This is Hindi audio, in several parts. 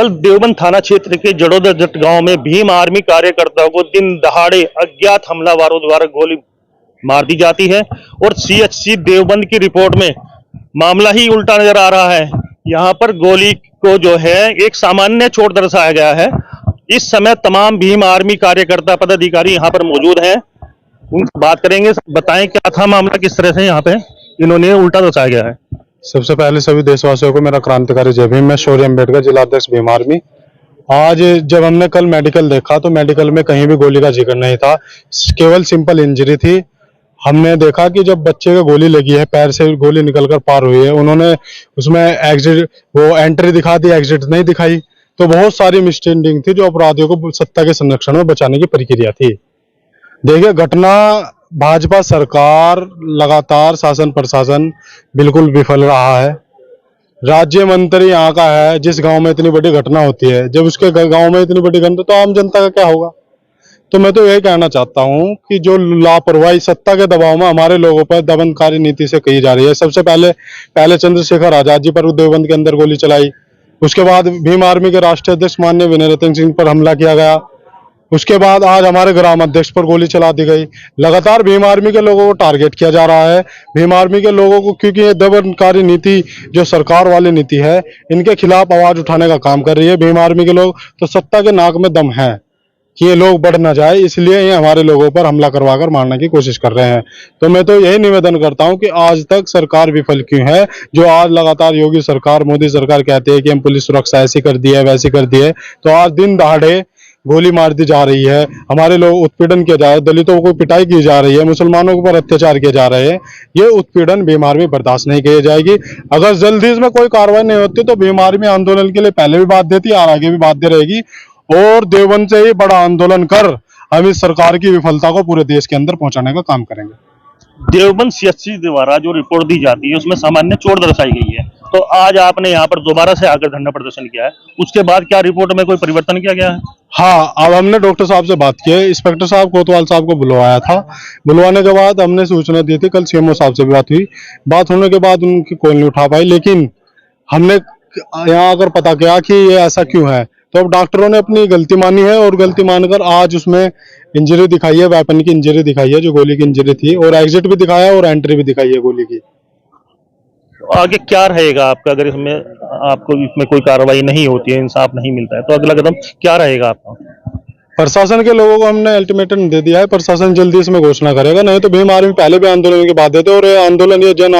कल देवबंद थाना क्षेत्र के जड़ोदर जट गांव में भीम आर्मी कार्यकर्ताओं को दिन दहाड़े अज्ञात हमलावरों द्वारा गोली मार दी जाती है और सीएचसी देवबंद की रिपोर्ट में मामला ही उल्टा नजर आ रहा है। यहां पर गोली को जो है एक सामान्य चोट दर्शाया गया है। इस समय तमाम भीम आर्मी कार्यकर्ता पदाधिकारी यहां पर मौजूद हैं, उनसे बात करेंगे। बताएं क्या था मामला, किस तरह से यहां पे इन्होंने उल्टा दर्शाया गया है। सबसे पहले सभी देशवासियों को मेरा क्रांतिकारी जय भीम। मैं शौर्य अम्बेडकर, जिला अध्यक्ष भीम आर्मी। आज जब हमने कल मेडिकल देखा तो मेडिकल में कहीं भी गोली का जिक्र नहीं था, केवल सिंपल इंजरी थी। हमने देखा कि जब बच्चे को गोली लगी है, पैर से गोली निकलकर पार हुई है, उन्होंने उसमें एग्जिट वो एंट्री दिखा दी, एग्जिट नहीं दिखाई। तो बहुत सारी मिसअंडरस्टैंडिंग थी जो अपराधियों को सत्ता के संरक्षण में बचाने की प्रक्रिया थी। देखिए, घटना भाजपा सरकार लगातार शासन प्रशासन बिल्कुल विफल रहा है। राज्य मंत्री यहाँ का है, जिस गांव में इतनी बड़ी घटना होती है, जब उसके गांव में इतनी बड़ी घटना तो आम जनता का क्या होगा। तो मैं तो यही कहना चाहता हूँ कि जो लापरवाही सत्ता के दबाव में हमारे लोगों पर दमनकारी नीति से की जा रही है। सबसे पहले चंद्रशेखर आजाद जी पर देवबंद के अंदर गोली चलाई, उसके बाद भीम आर्मी के राष्ट्रीय अध्यक्ष माननीय विनय रतन सिंह पर हमला किया गया, उसके बाद आज हमारे ग्राम अध्यक्ष पर गोली चला दी गई। लगातार भीम आर्मी के लोगों को टारगेट किया जा रहा है। भीम आर्मी के लोगों को, क्योंकि ये दमनकारी नीति जो सरकार वाली नीति है, इनके खिलाफ आवाज उठाने का काम कर रही है भीम आर्मी के लोग। तो सत्ता के नाक में दम है कि ये लोग बढ़ ना जाए, इसलिए ये हमारे लोगों पर हमला करवाकर मारने की कोशिश कर रहे हैं। तो मैं तो यही निवेदन करता हूं कि आज तक सरकार विफल क्यों है। जो आज लगातार योगी सरकार, मोदी सरकार कहते हैं कि हम पुलिस सुरक्षा ऐसी कर दी है, वैसी कर दी है, तो आज दिन दहाड़े गोली मार दी जा रही है, हमारे लोग उत्पीड़न किया जा रहा है, दलितों को पिटाई की जा रही है, मुसलमानों के ऊपर अत्याचार किए जा रहे हैं। ये उत्पीड़न भीम आर्मी बर्दाश्त नहीं की जाएगी। अगर जल्दी इसमें कोई कार्रवाई नहीं होती तो भीम आर्मी आंदोलन के लिए पहले भी बाध्य थी और आगे भी बाध्य रहेगी, और देवबंद से ही बड़ा आंदोलन कर हम इस सरकार की विफलता को पूरे देश के अंदर पहुंचाने का काम करेंगे। देवबंद सीएचसी द्वारा जो रिपोर्ट दी जाती है उसमें सामान्य चोट दर्शाई गई है, तो आज आपने यहाँ पर दोबारा से आकर धरना प्रदर्शन किया है, उसके बाद क्या रिपोर्ट में कोई परिवर्तन किया गया है? हाँ, अब हमने डॉक्टर साहब से बात की है, इंस्पेक्टर साहब कोतवाल साहब को बुलवाया था। बुलवाने के बाद हमने सूचना दी थी, कल सीएमओ साहब से भी बात हुई। बात होने के बाद उनकी कॉल नहीं उठा पाई, लेकिन हमने यहाँ अगर पता किया कि ये ऐसा क्यों है, तो अब डॉक्टरों ने अपनी गलती मानी है और गलती मानकर आज उसमें इंजरी दिखाई है, वेपन की इंजरी दिखाई है, जो गोली की इंजरी थी, और एग्जिट भी दिखाया और एंट्री भी दिखाई है गोली की। तो आगे क्या रहेगा आपका, अगर इसमें आपको इसमें कोई कार्रवाई नहीं होती है, इंसाफ नहीं मिलता है, तो अगला कदम क्या रहेगा आपका? प्रशासन के लोगों को हमने अल्टीमेटम दे दिया है, प्रशासन जल्दी इसमें घोषणा करेगा, नहीं तो भीम आर्मी पहले भी आंदोलन की बात देते, और ये आंदोलन ये जन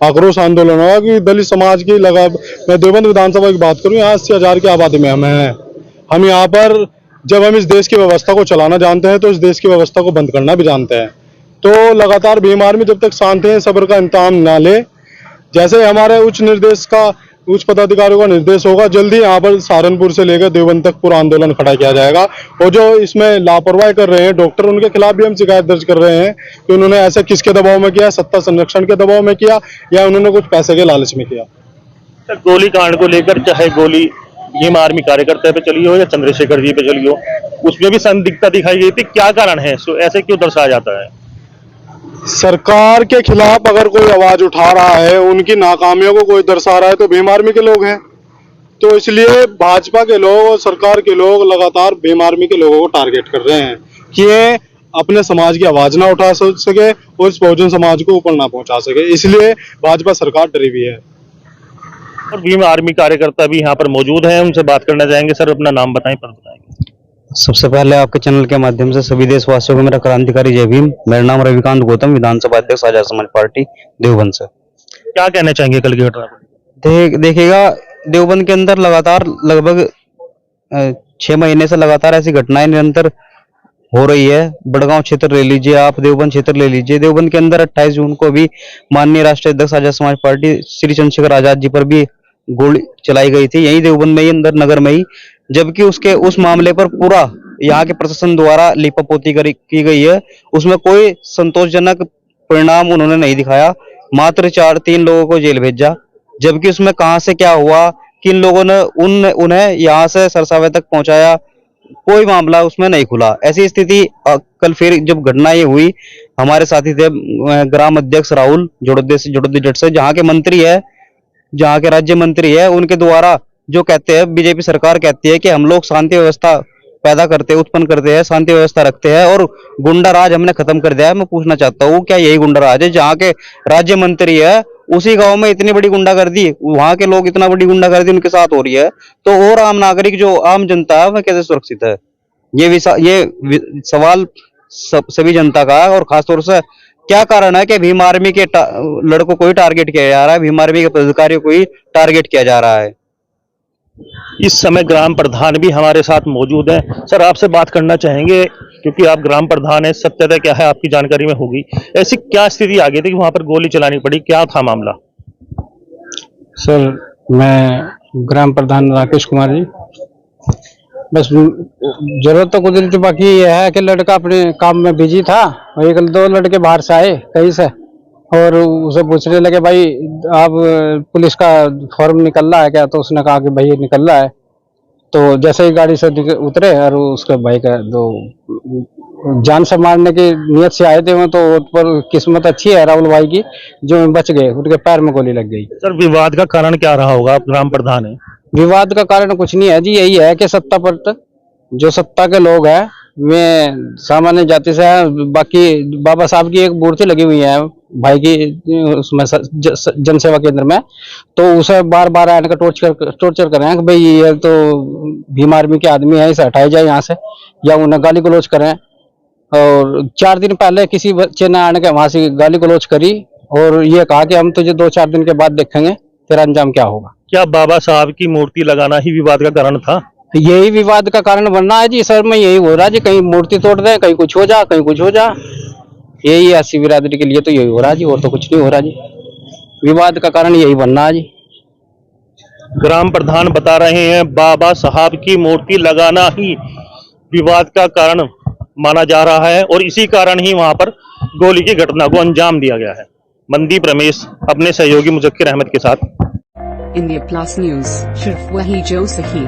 आक्रोश आंदोलन होगा कि दलित समाज की लगा। मैं देवबंद विधानसभा की बात करूं, यहाँ 80,000 की आबादी में हम यहाँ पर जब हम इस देश की व्यवस्था को चलाना जानते हैं तो इस देश की व्यवस्था को बंद करना भी जानते हैं। तो लगातार भीम आर्मी जब तक शांत है, सब्र का इंतजाम ना ले, जैसे हमारे उच्च पदाधिकारियों का निर्देश होगा, जल्दी यहाँ पर सहारनपुर से लेकर देवबंद तक पूरा आंदोलन खड़ा किया जाएगा। और जो इसमें लापरवाही कर रहे हैं डॉक्टर, उनके खिलाफ भी हम शिकायत दर्ज कर रहे हैं कि उन्होंने ऐसा किसके दबाव में किया, सत्ता संरक्षण के दबाव में किया या उन्होंने कुछ पैसे के लालच में किया। गोली कांड को लेकर चाहे गोली भीम आर्मी कार्यकर्ता पे चली हो या चंद्रशेखर जी पे चली हो, उसमें भी संदिग्धता दिखाई गई थी, क्या कारण है, ऐसे क्यों दर्शाया जाता है? सरकार के खिलाफ अगर कोई आवाज उठा रहा है, उनकी नाकामियों को कोई दर्शा रहा है, तो भीम आर्मी के लोग हैं। तो इसलिए भाजपा के लोग और सरकार के लोग लगातार भीम आर्मी के लोगों को टारगेट कर रहे हैं कि ये अपने समाज की आवाज ना उठा सके और इस बहुजन समाज को ऊपर ना पहुंचा सके, इसलिए भाजपा सरकार डरी हुई है। और भीम आर्मी कार्यकर्ता भी यहाँ पर मौजूद हैं, उनसे बात करना चाहेंगे। सर, अपना नाम बताएं, पर बताएंगे। सबसे पहले आपके चैनल के माध्यम से सभी देशवासियों को मेरा क्रांतिकारी जय भीम। मेरा नाम रविकांत गौतम, विधानसभा अध्यक्ष आजाद समाज पार्टी देवबंद से। क्या कहना चाहेंगे कल की घटना पर? देखिएगा, देवबंद के अंदर लगातार लगभग 6 महीने से लगातार ऐसी घटनाएं निरंतर हो रही है। बड़गांव क्षेत्र ले लीजिए आप, देवबंद क्षेत्र ले लीजिए। देवबंद के अंदर 28 जून को भी माननीय राष्ट्रीय अध्यक्ष आजाद समाज पार्टी श्री चंद्रशेखर आजाद जी पर भी गोली चलाई गई थी, यही देवबंद में ही, अंदर नगर में ही। जबकि उस मामले पर पूरा यहाँ के प्रशासन द्वारा लीपापोती की गई है, उसमें कोई संतोषजनक परिणाम उन्होंने नहीं दिखाया। मात्र 3 लोगों को जेल भेजा, जबकि उसमें कहां से क्या हुआ, किन लोगों ने उन्हें यहाँ से सरसावे तक पहुंचाया, कोई मामला उसमें नहीं खुला। ऐसी स्थिति कल फिर जब घटना ये हुई, हमारे साथी थे ग्राम अध्यक्ष राहुल जोड़ोदे जट से, जहाँ के मंत्री है, जहाँ के राज्य मंत्री है, उनके द्वारा जो कहते हैं, बीजेपी सरकार कहती है कि हम लोग शांति व्यवस्था पैदा करते हैं, उत्पन्न करते हैं, शांति व्यवस्था रखते हैं और गुंडा राज हमने खत्म कर दिया है। मैं पूछना चाहता हूँ, क्या यही गुंडा राज है? जहाँ के राज्य मंत्री है उसी गांव में इतनी बड़ी गुंडागर्दी, वहां के लोग इतना बड़ी गुंडागर्दी उनके साथ हो रही है, तो और आम नागरिक जो आम जनता है वह कैसे सुरक्षित है? ये सवाल सभी जनता का है। और खासतौर से क्या कारण है कि भीम आर्मी के लड़कों को ही टारगेट किया जा रहा है, भीम आर्मी के पदाधिकारियों को ही टारगेट किया जा रहा है? इस समय ग्राम प्रधान भी हमारे साथ मौजूद हैं। सर, आपसे बात करना चाहेंगे क्योंकि आप ग्राम प्रधान हैं, सत्यता क्या है आपकी जानकारी में होगी। ऐसी क्या स्थिति आ गई थी कि वहां पर गोली चलानी पड़ी, क्या था मामला? सर, मैं ग्राम प्रधान राकेश कुमार जी। बस जरूरत तो कुदरती, बाकी ये है कि लड़का अपने काम में बिजी था और एक दो लड़के बाहर से आए कहीं से और उसे पूछने लगे, भाई आप पुलिस का फॉर्म निकल रहा है क्या? तो उसने कहा कि भाई ये निकल रहा है। तो जैसे ही गाड़ी से उतरे और उसके भाई का दो जान से मारने की नियत से आए थे वो, तो पर किस्मत अच्छी है राहुल भाई की जो बच गए, उनके पैर में गोली लग गई। सर, विवाद का कारण क्या रहा होगा? आप ग्राम प्रधान है। विवाद का कारण कुछ नहीं है जी, यही है कि सत्ता पर जो सत्ता के लोग हैं वे सामान्य जाति से हैं। बाकी बाबा साहब की एक मूर्ति लगी हुई है भाई की उसमें जन सेवा केंद्र में, तो उसे बार बार आने का टॉर्चर कर रहे हैं कि भाई ये तो भीम आर्मी के आदमी है, इसे हटाया जाए यहाँ से, या उन्हें गाली गलौज करें। और 4 दिन पहले किसी बच्चे ने आने के वहां से गाली गलौज करी और ये कहा कि हम तुझे 2-4 दिन के बाद देखेंगे तेरा अंजाम क्या होगा। क्या बाबा साहब की मूर्ति लगाना ही विवाद का कारण था? यही विवाद का कारण बनना है जी सर, में यही हो रहा है जी, कहीं मूर्ति तोड़ दें, कहीं कुछ हो जा, कहीं कुछ हो जा। यही अस्सी बिरादरी के लिए तो यही हो रहा है जी, और तो कुछ नहीं हो रहा जी। विवाद का कारण यही बनना है जी। ग्राम प्रधान बता रहे हैं बाबा साहब की मूर्ति लगाना ही विवाद का कारण माना जा रहा है और इसी कारण ही वहां पर गोली की घटना को अंजाम दिया गया है। मनदीप रमेश अपने सहयोगी मुजक्किर अहमद के साथ। इंडिया प्लस न्यूज, सिर्फ वही जो सही।